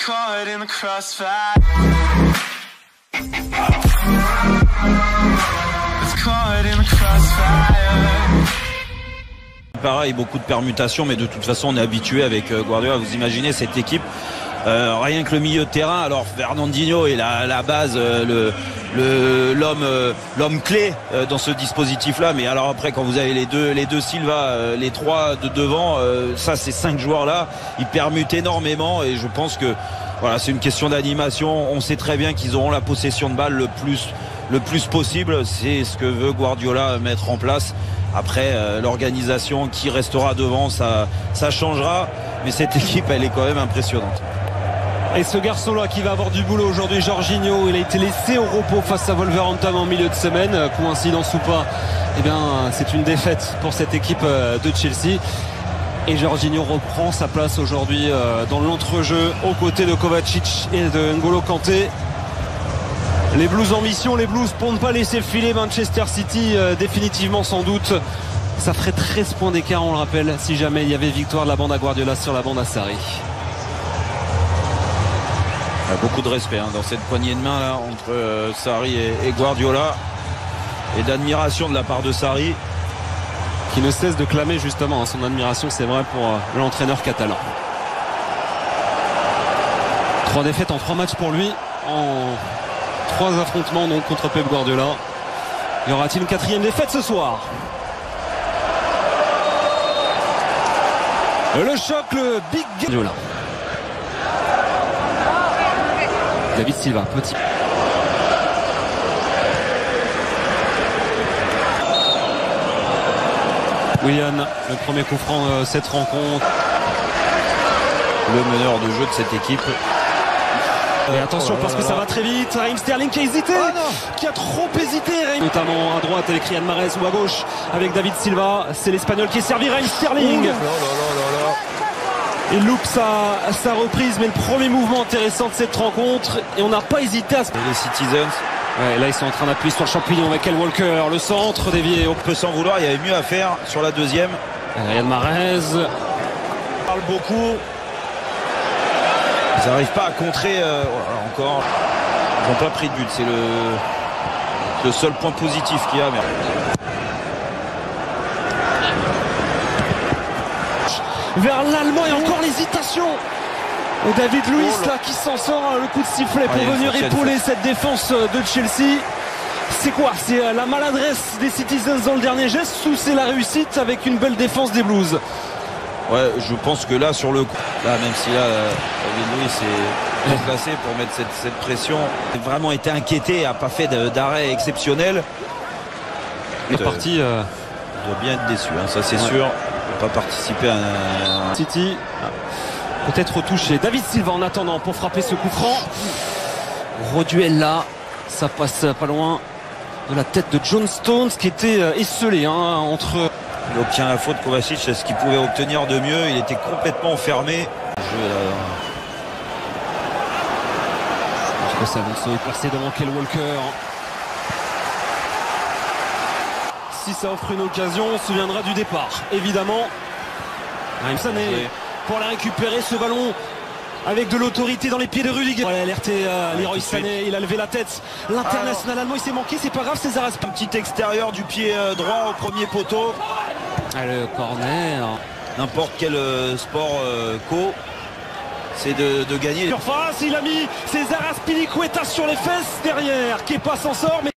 caught in the crossfire. It's caught in the crossfire. Pareil, beaucoup de permutations, mais de toute façon on est habitué avec Guardiola. Vous imaginez cette équipe, rien que le milieu de terrain. Alors Fernandinho est la base, l'homme clé dans ce dispositif-là. Mais alors après, quand vous avez les deux Silva, les trois de devant, ça ces 5 joueurs-là, ils permutent énormément. Et je pense que voilà, c'est une question d'animation. On sait très bien qu'ils auront la possession de balle le plus possible. C'est ce que veut Guardiola mettre en place. Après, l'organisation qui restera devant, ça changera. Mais cette équipe, elle est quand même impressionnante. Et ce garçon-là qui va avoir du boulot aujourd'hui, Jorginho, il a été laissé au repos face à Wolverhampton en milieu de semaine. Coïncidence ou pas, eh bien, c'est une défaite pour cette équipe de Chelsea. Et Jorginho reprend sa place aujourd'hui dans l'entrejeu aux côtés de Kovacic et de N'Golo Kanté. Les Blues en mission, les Blues pour ne pas laisser filer Manchester City définitivement sans doute. Ça ferait 13 points d'écart, on le rappelle, si jamais il y avait victoire de la bande à Guardiola sur la bande à Sarri. Il y a beaucoup de respect dans cette poignée de main là, entre Sarri et Guardiola. Et d'admiration de la part de Sarri. Qui ne cesse de clamer justement son admiration, c'est vrai, pour l'entraîneur catalan. 3 défaites en 3 matchs pour lui, en 3 affrontements donc contre Pep Guardiola. Y aura-t-il une 4e défaite ce soir? Le choc, le big Guardiola. David Silva, petit. Willian, le premier coup franc cette rencontre. Le meneur de jeu de cette équipe. Et attention parce que ça va très vite. Raheem Sterling qui a hésité, qui a trop hésité. Notamment à droite avec Riyad Mahrez ou à gauche avec David Silva. C'est l'Espagnol qui est servi, Raheem Sterling. Il loupe sa reprise, mais le premier mouvement intéressant de cette rencontre. Et on n'a pas hésité à se... Les Citizens. Ouais, là ils sont en train d'appuyer sur le champignon avec Kyle Walker, le centre dévié. On peut s'en vouloir, il y avait mieux à faire sur la deuxième. Riyad Mahrez parle beaucoup. Ils n'arrivent pas à contrer encore. Ils n'ont pas pris de but, c'est le seul point positif qu'il y a. Vers l'Allemand et encore l'hésitation. Et David Luiz là qui s'en sort, le coup de sifflet pour venir épauler cette défense de Chelsea. C'est quoi? C'est la maladresse des Citizens dans le dernier geste ou c'est la réussite avec une belle défense des Blues? Ouais, je pense que là sur le coup, là même si là David Luiz est déplacé pour mettre cette pression, il a vraiment été inquiété, n'a pas fait d'arrêt exceptionnel. Le parti doit bien être déçu, ça c'est sûr. Il ne pas participer à City. Peut-être touché. David Silva en attendant pour frapper ce coup franc. Gros duel là. Ça passe pas loin de la tête de John Stones qui était esselé entre... Il obtient la faute. Kovacic, c'est ce qu'il pouvait obtenir de mieux. Il était complètement enfermé. Ça va se passer devant Kyle Walker. Si ça offre une occasion, on se souviendra du départ. Évidemment. Raheem Sané pour la récupérer, ce ballon avec de l'autorité dans les pieds de Rudiger. Il a alerté Leroy Sané, il a levé la tête. L'international allemand, il s'est manqué, c'est pas grave, César Azpilicueta. Petit extérieur du pied droit au premier poteau. Le corner. N'importe quel sport co, c'est de gagner. Surface, il a mis César Azpilicueta sur les fesses derrière. Kepa s'en sort, mais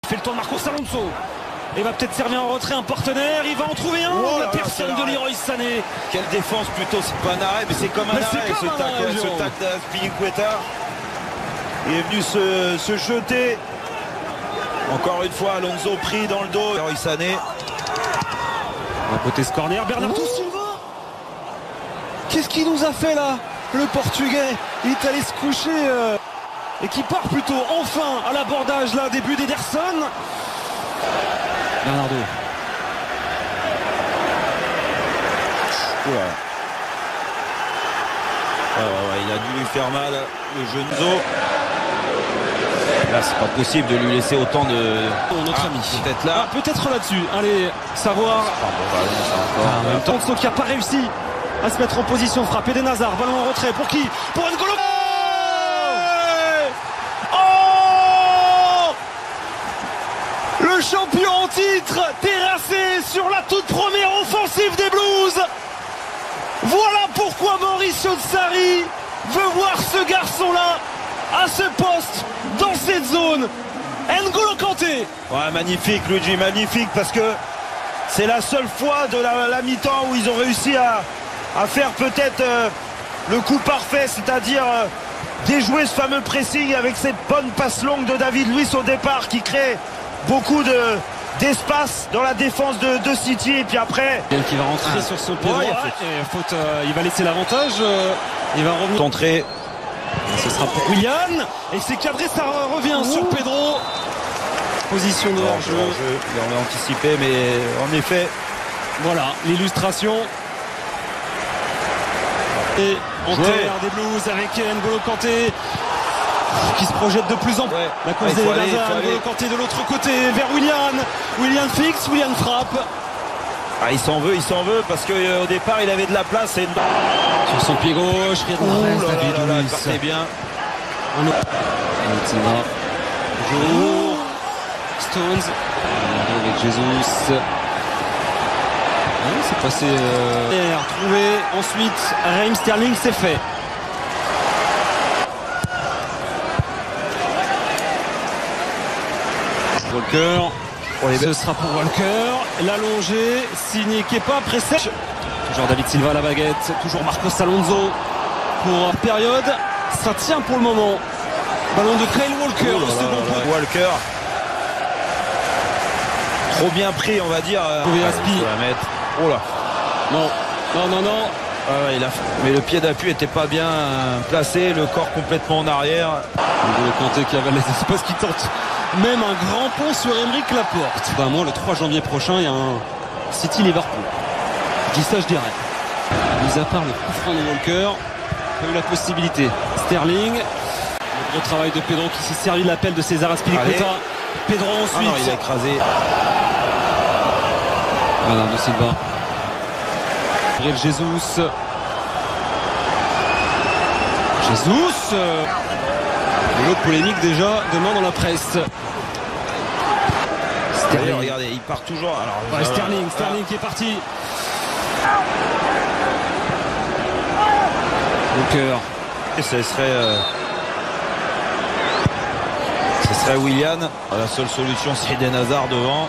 fait le tour de Marcos Alonso et va peut-être servir en retrait un partenaire. Il va en trouver un. La personne de Leroy Sané. Quelle défense plutôt, c'est pas un arrêt mais c'est comme un arrêt ce tac d'Azpilicueta. Il est venu se jeter. Encore une fois Alonso pris dans le dos. Leroy Sané. À côté ce corner, Bernardo Silva. Qu'est-ce qu'il nous a fait là? Le Portugais, il est allé se coucher et qui part plutôt enfin à l'abordage là, début d'Ederson. Bernardo. Il a dû lui faire mal, le jeune Zo. Là, c'est pas possible de lui laisser autant de. Notre ami. Peut-être là. Peut-être là-dessus. Allez, savoir. En même temps, Sow qui n'a pas réussi à se mettre en position. Frappe Eden Hazard. Ballon en retrait. Pour qui? Pour N'Golo. Oh! Le champion en titre terrassé sur la toute première offensive des Blues. Voilà pourquoi Mauricio Sarri veut voir ce garçon-là à ce poste, dans cette zone. N'Golo Kanté. Ouais, magnifique Luigi, magnifique, parce que c'est la seule fois de la mi-temps où ils ont réussi à faire peut-être le coup parfait, c'est-à-dire déjouer ce fameux pressing avec cette bonne passe longue de David Luiz au départ qui crée beaucoup d'espace dans la défense de City. Et puis après qui va rentrer sur son pied droit, faute, il va laisser l'avantage, il va revenir. Entrée. Ce sera pour Willian et c'est cadré, ça revient sur Pedro. Position de hors-jeu. On a anticipé, mais en effet, voilà l'illustration. Et en terre des Blues avec N'Golo Kanté qui se projette de plus en plus. La course des Hazard, N'Golo Kanté de l'autre côté vers Willian. Willian fixe, Willian frappe. Ah, il s'en veut parce qu'au départ il avait de la place et sur son pied gauche, David Luiz. C'est bien. Toujours Stones avec Jesus. C'est passé. Retrouvé. Ensuite, Raheem Sterling, c'est fait. Walker. Ce sera pour Walker. L'allongé, signé Kepa, pressé. Toujours David Silva à la baguette. Toujours Marcos Alonso pour période. Ça tient pour le moment. Ballon de Kyle Walker, le second point. Walker. Trop bien pris, on va dire. Oh là. Non. Mais le pied d'appui était pas bien placé, le corps complètement en arrière. N'Golo Kanté qui avait les espaces, qui tente même un grand pont sur Aymeric Laporte. Moi, le 3 janvier prochain, il y a un City-Liverpool. Je dis ça, je dirais. Mis à part le coup franc de Walker, pas eu la possibilité. Sterling, le gros travail de Pedro qui s'est servi de l'appel de César Azpilicueta. Pedro ensuite. Il a écrasé. Bernardo Silva. Gabriel Jesus. L'autre polémique déjà demain dans la presse. Regardez, il part toujours. Alors, Sterling qui est parti. Walker. Et ce serait Willian. La seule solution, c'est Eden Hazard devant.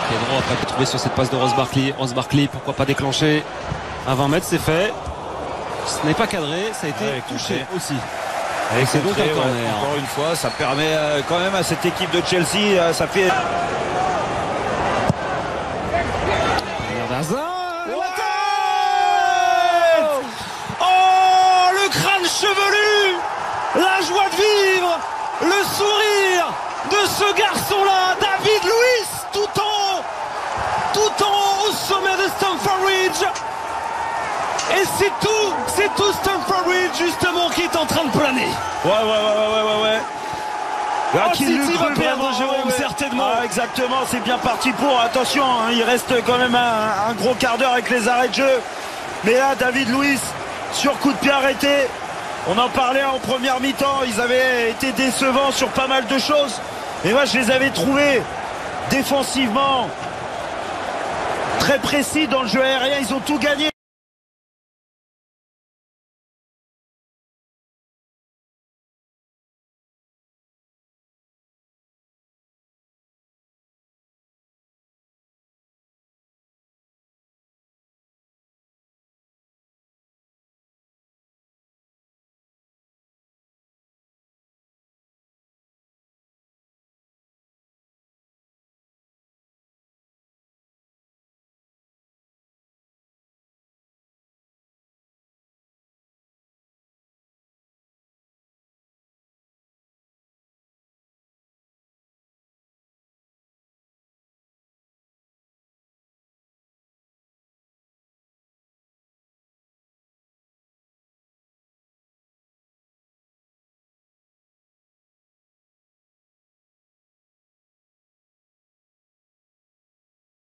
Pedro a pas trouvé sur cette passe de Ross Barkley. Ross Barkley, pourquoi pas déclencher à 20 mètres, c'est fait. Ce n'est pas cadré, ça a été touché aussi. Et c'est donc un corner. Encore une fois, ça permet quand même à cette équipe de Chelsea, ça fait. Oh, le crâne chevelu, la joie de vivre, le sourire de ce garçon-là, David Luiz, tout en haut au sommet de Stamford Bridge. Et c'est tout Stamford Bridge justement qui est en train de planer. Ouais. Là, City va perdre, Jérôme, certainement. Exactement, c'est bien parti pour. Attention, il reste quand même un gros quart d'heure avec les arrêts de jeu. Mais là, David Luiz, sur coup de pied arrêté. On en parlait en première mi-temps. Ils avaient été décevants sur pas mal de choses. Et moi, je les avais trouvés défensivement très précis dans le jeu aérien. Ils ont tout gagné.